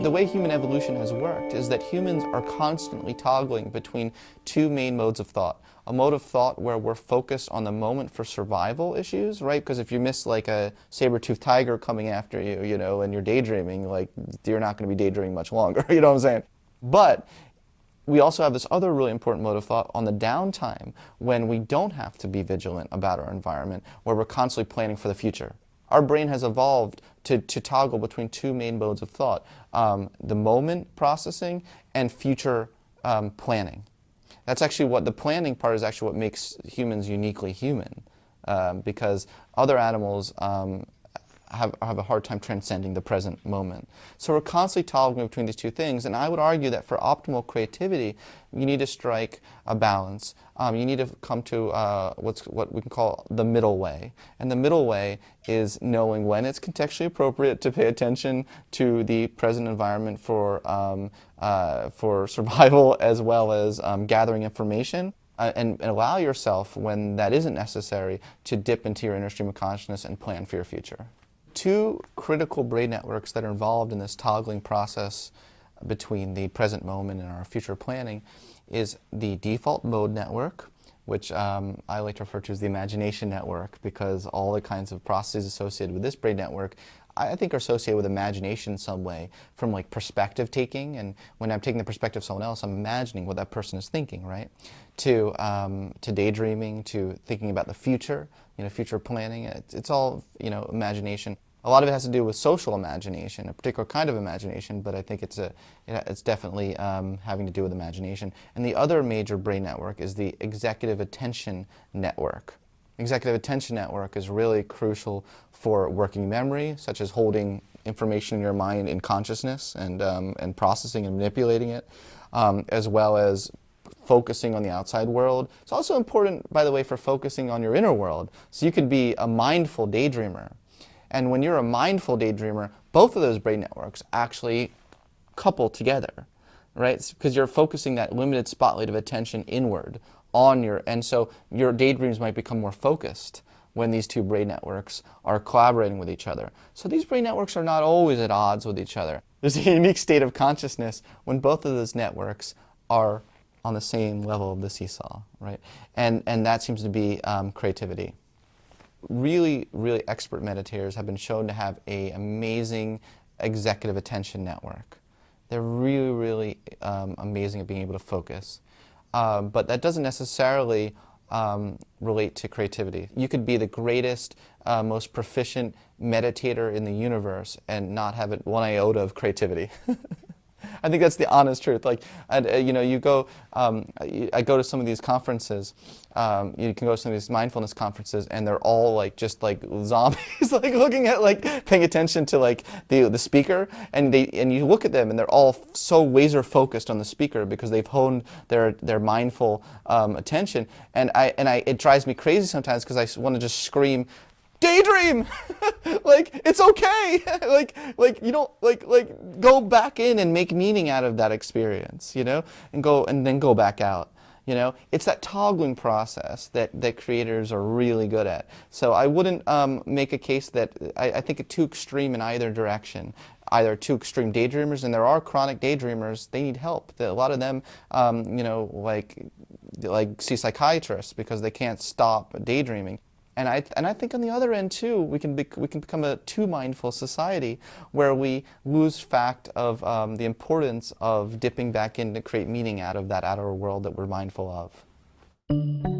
the way human evolution has worked is that humans are constantly toggling between two main modes of thought. A mode of thought where we're focused on the moment for survival issues, right? Because if you miss like a saber-toothed tiger coming after you, you know, and you're daydreaming, like you're not going to be daydreaming much longer, you know what I'm saying? But we also have this other really important mode of thought on the downtime when we don't have to be vigilant about our environment, where we're constantly planning for the future. Our brain has evolved to toggle between two main modes of thought, the moment processing and future planning. That's actually what the planning part is actually what makes humans uniquely human, because other animals have a hard time transcending the present moment. So we're constantly toggling between these two things, and I would argue that for optimal creativity, you need to strike a balance. You need to come to what we can call the middle way. And the middle way is knowing when it's contextually appropriate to pay attention to the present environment for survival, as well as gathering information. And allow yourself, when that isn't necessary, to dip into your inner stream of consciousness and plan for your future. Two critical brain networks that are involved in this toggling process between the present moment and our future planning is the default mode network, which I like to refer to as the imagination network, because all the kinds of processes associated with this brain network I think are associated with imagination in some way, from like perspective taking, and when I'm taking the perspective of someone else, I'm imagining what that person is thinking, right? To daydreaming, to thinking about the future, you know, future planning. It's all, you know, imagination. A lot of it has to do with social imagination, a particular kind of imagination, but I think it's definitely having to do with imagination. And the other major brain network is the executive attention network. Executive attention network is really crucial for working memory, such as holding information in your mind in consciousness and processing and manipulating it, as well as focusing on the outside world. It's also important, by the way, for focusing on your inner world. So you could be a mindful daydreamer. And when you're a mindful daydreamer, both of those brain networks actually couple together, right? Because you're focusing that limited spotlight of attention inward on and so your daydreams might become more focused when these two brain networks are collaborating with each other. So these brain networks are not always at odds with each other. There's a unique state of consciousness when both of those networks are on the same level of the seesaw, right? And that seems to be creativity. Really, really expert meditators have been shown to have an amazing executive attention network. They're really, really amazing at being able to focus. But that doesn't necessarily relate to creativity. You could be the greatest, most proficient meditator in the universe and not have it one iota of creativity. I think that's the honest truth. Like, you know, you go, I go to some of these conferences. You can go to some of these mindfulness conferences, and they're all like just like zombies, like looking at, like paying attention to like the speaker, and you look at them, and they're all so laser focused on the speaker because they've honed their mindful attention, and it drives me crazy sometimes because I want to just scream, daydream. Like, it's okay. like you don't like go back in and make meaning out of that experience, you know, and then go back out. You know, it's that toggling process that creators are really good at. So I wouldn't make a case that I think it's too extreme in either direction. Either too extreme daydreamers, and there are chronic daydreamers, they need help. A lot of them, you know, like see psychiatrists because they can't stop daydreaming. And I think on the other end too, we can become a too mindful society where we lose fact of the importance of dipping back in to create meaning out of that outer world that we're mindful of.